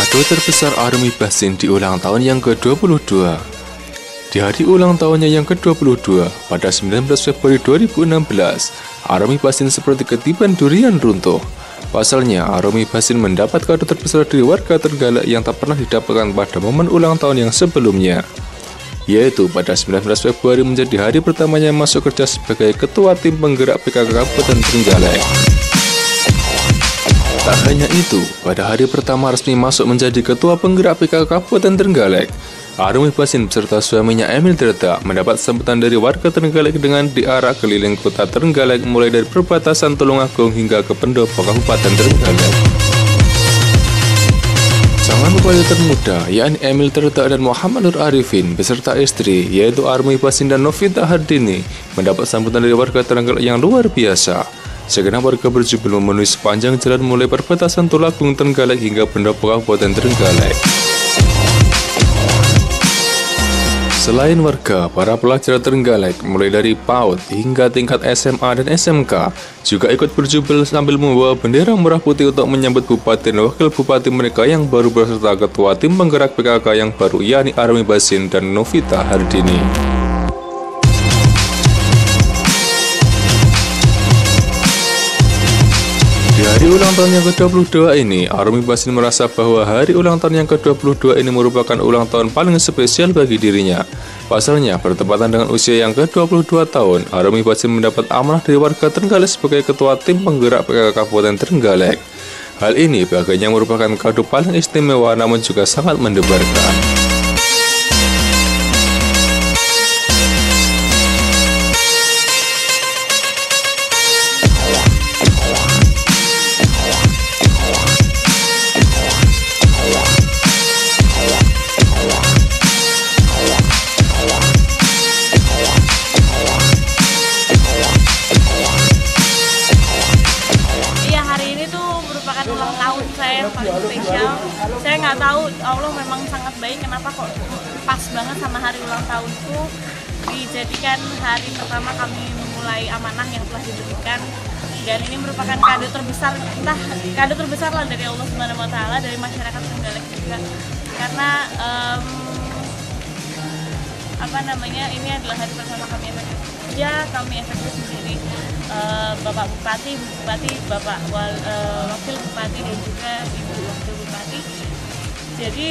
Kado terbesar Army Basin di ulang tahun yang ke-22. Di hari ulang tahunnya yang ke-22, pada 19 Februari 2016, Army Basin seperti ketiban durian runtuh. Pasalnya, Army Basin mendapat kado terbesar dari warga Trenggalek yang tak pernah didapatkan pada momen ulang tahun yang sebelumnya, yaitu pada 19 Februari menjadi hari pertamanya masuk kerja sebagai Ketua Tim Penggerak PKK Kabupaten Trenggalek. Tak hanya itu, pada hari pertama resmi masuk menjadi Ketua Penggerak PKK Kabupaten Trenggalek, Army Basin beserta suaminya Emil Tirta mendapat sambutan dari warga Trenggalek dengan diarak keliling kota Trenggalek mulai dari perbatasan Tulungagung hingga ke pendopo Kabupaten Trenggalek. Pasangan bupati termuda, yakni Emil Tirta dan Muhammad Nur Arifin, beserta istri, yaitu Army Basin dan Novita Hardini, mendapat sambutan dari warga Trenggalek yang luar biasa. Segenap warga berjubel memenuhi sepanjang jalan mulai perbatasan Tulungagung Trenggalek hingga pendopo Kabupaten Trenggalek. Selain warga, para pelajar Trenggalek mulai dari PAUD hingga tingkat SMA dan SMK juga ikut berjubel sambil membawa bendera merah putih untuk menyambut bupati dan wakil bupati mereka yang baru beserta ketua tim penggerak PKK yang baru, yakni Army Basin dan Novita Hardini. Di hari ulang tahun yang ke-22 ini, Army Basin merasa bahwa hari ulang tahun yang ke-22 ini merupakan ulang tahun paling spesial bagi dirinya. Pasalnya, bertepatan dengan usia yang ke-22 tahun, Army Basin mendapat amanah dari warga Trenggalek sebagai Ketua Tim Penggerak PKK Kabupaten Trenggalek. Hal ini baginya merupakan kado paling istimewa namun juga sangat mendebarkan. Ulang tahun saya yang paling spesial. Saya nggak tahu, Allah memang sangat baik, kenapa kok pas banget sama hari ulang tahunku dijadikan hari pertama kami memulai amanah yang telah diberikan, dan ini merupakan kado terbesar, entah kado terbesar lah dari Allah Subhanahu Wa Taala, dari masyarakat Trenggalek juga, karena ini adalah hari pertama kami efektif kerja, kami efektif menjadi Bapak Bupati, Bapak Wakil Bupati dan juga Ibu Wakil Bupati. Jadi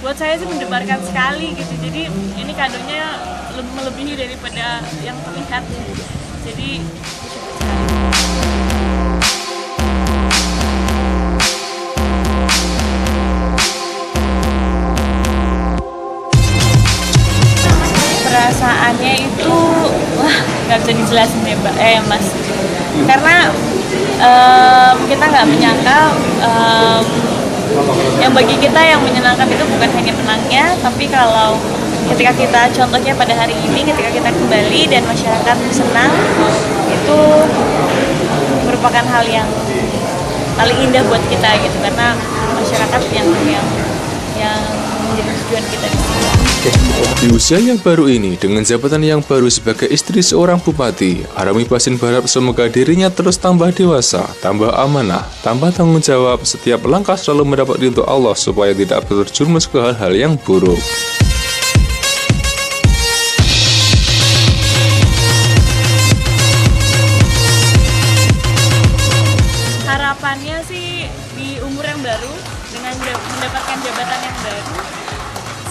buat saya sih mendebarkan sekali gitu. Jadi ini kadonya melebihi daripada yang terlihat. Jadi perasaannya itu nggak bisa dijelasin ya Mas, karena kita nggak menyangka yang bagi kita yang menyenangkan itu bukan hanya menangnya, tapi kalau ketika kita contohnya pada hari ini ketika kita kembali dan masyarakat senang, itu merupakan hal yang paling indah buat kita gitu, karena masyarakat yang menjadi tujuan kita di sini. Di usia yang baru ini, dengan jabatan yang baru sebagai istri seorang bupati, Army Basin berharap semoga dirinya terus tambah dewasa, tambah amanah, tambah tanggung jawab, setiap langkah selalu mendapat ridho Allah supaya tidak terjerumus ke hal-hal yang buruk. Harapannya sih di umur yang baru, dengan mendapatkan jabatan yang baru,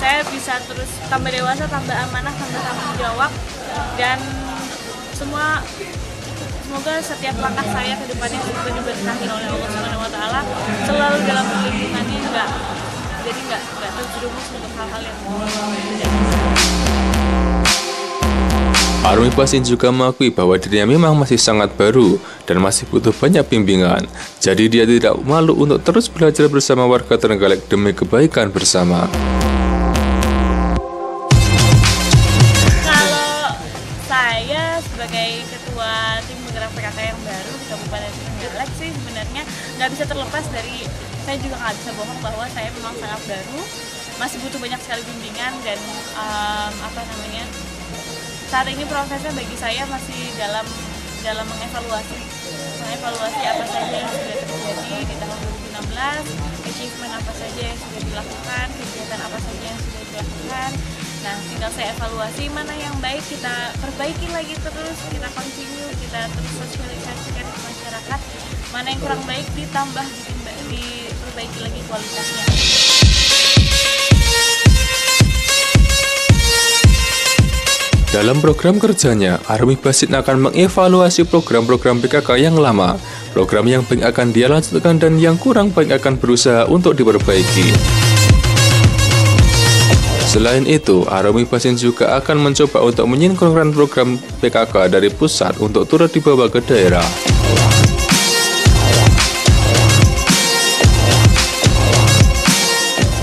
saya bisa terus tambah dewasa, tambah amanah, tambah tanggung jawab, dan semoga setiap langkah saya ke depannya juga diberkahi oleh Allah Subhanahu Wa Taala, selalu dalam lingkungannya, nggak terjerumus untuk hal-hal yang tidak. Army Basin juga mengakui bahwa dirinya memang masih sangat baru dan masih butuh banyak bimbingan. Jadi dia tidak malu untuk terus belajar bersama warga Trenggalek demi kebaikan bersama. Saya sebagai ketua tim penggerak PKK yang baru di Kabupaten Trenggalek sih sebenarnya nggak bisa terlepas dari, saya juga nggak bisa bohong bahwa saya memang sangat baru, masih butuh banyak sekali bimbingan, dan saat ini prosesnya bagi saya masih dalam mengevaluasi apa saja yang sudah terjadi di tahun 2016 jelas achievement apa saja yang sudah dilakukan, kegiatan apa saja yang sudah dilakukan. Nah, tinggal saya evaluasi mana yang baik, kita perbaiki lagi terus, kita continue, kita terus sosialisasikan ke masyarakat. Mana yang kurang baik ditambah, diperbaiki lagi kualitasnya. Dalam program kerjanya, Army Basin akan mengevaluasi program-program PKK yang lama, program yang baik akan dia lanjutkan dan yang kurang baik akan berusaha untuk diperbaiki. Selain itu, Army Basin juga akan mencoba untuk menyinkronkan program PKK dari pusat untuk turut dibawa ke daerah.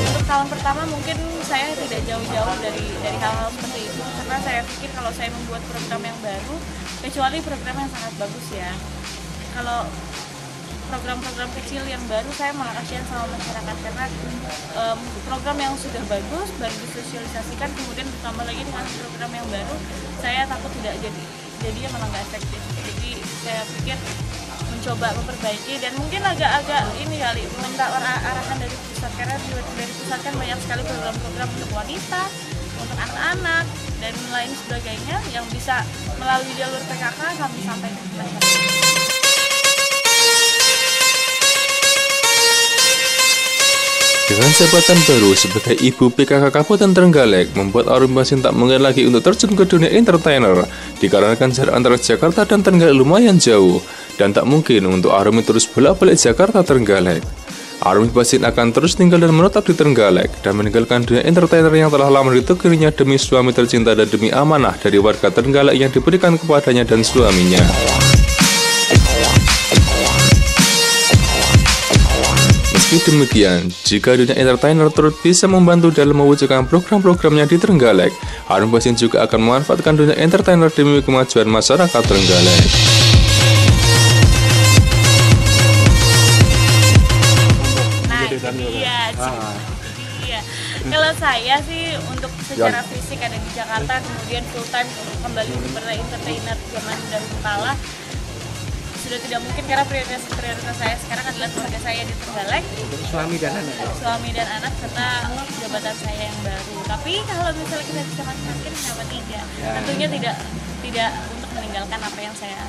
Untuk tahun pertama mungkin saya tidak jauh-jauh dari hal-hal seperti itu, karena saya pikir kalau saya membuat program yang baru, kecuali program yang sangat bagus ya, kalau program-program kecil yang baru saya malah kasihan sama masyarakat, karena program yang sudah bagus baru disosialisasikan kemudian ditambah lagi dengan program yang baru, saya takut tidak jadinya malah nggak efektif. Jadi saya pikir mencoba memperbaiki dan mungkin agak-agak ini kali minta arahan dari pusat, karena dari pusat kan banyak sekali program-program untuk wanita, untuk anak-anak dan lain sebagainya yang bisa melalui jalur PKK kami sampaikan ke masyarakat. Dengan jabatan baru sebagai Ibu PKK Kabupaten Trenggalek membuat Army Basin tak mungkin lagi untuk terjun ke dunia entertainer, dikarenakan jarak antara Jakarta dan Trenggalek lumayan jauh dan tak mungkin untuk Army terus bolak-balik Jakarta Trenggalek. Army Basin akan terus tinggal dan menetap di Trenggalek dan meninggalkan dunia entertainer yang telah lama ditekuninya demi suami tercinta dan demi amanah dari warga Trenggalek yang diberikan kepadanya dan suaminya. Meski demikian, jika dunia entertainer turut bisa membantu dalam mewujudkan program-programnya di Trenggalek, Army Basin juga akan memanfaatkan dunia entertainer demi kemajuan masyarakat Trenggalek. Nah, iya. Kalau saya sih untuk secara fisik ada di Jakarta, kemudian full time kembali sebagai entertainer zaman dahulu kala, sudah tidak mungkin, karena prioritas saya sekarang adalah keluarga saya di Trenggalek, suami dan anak serta jabatan saya yang baru. Tapi kalau misalnya kita bisa makin kenapa tidak? Tentunya tidak untuk meninggalkan apa yang saya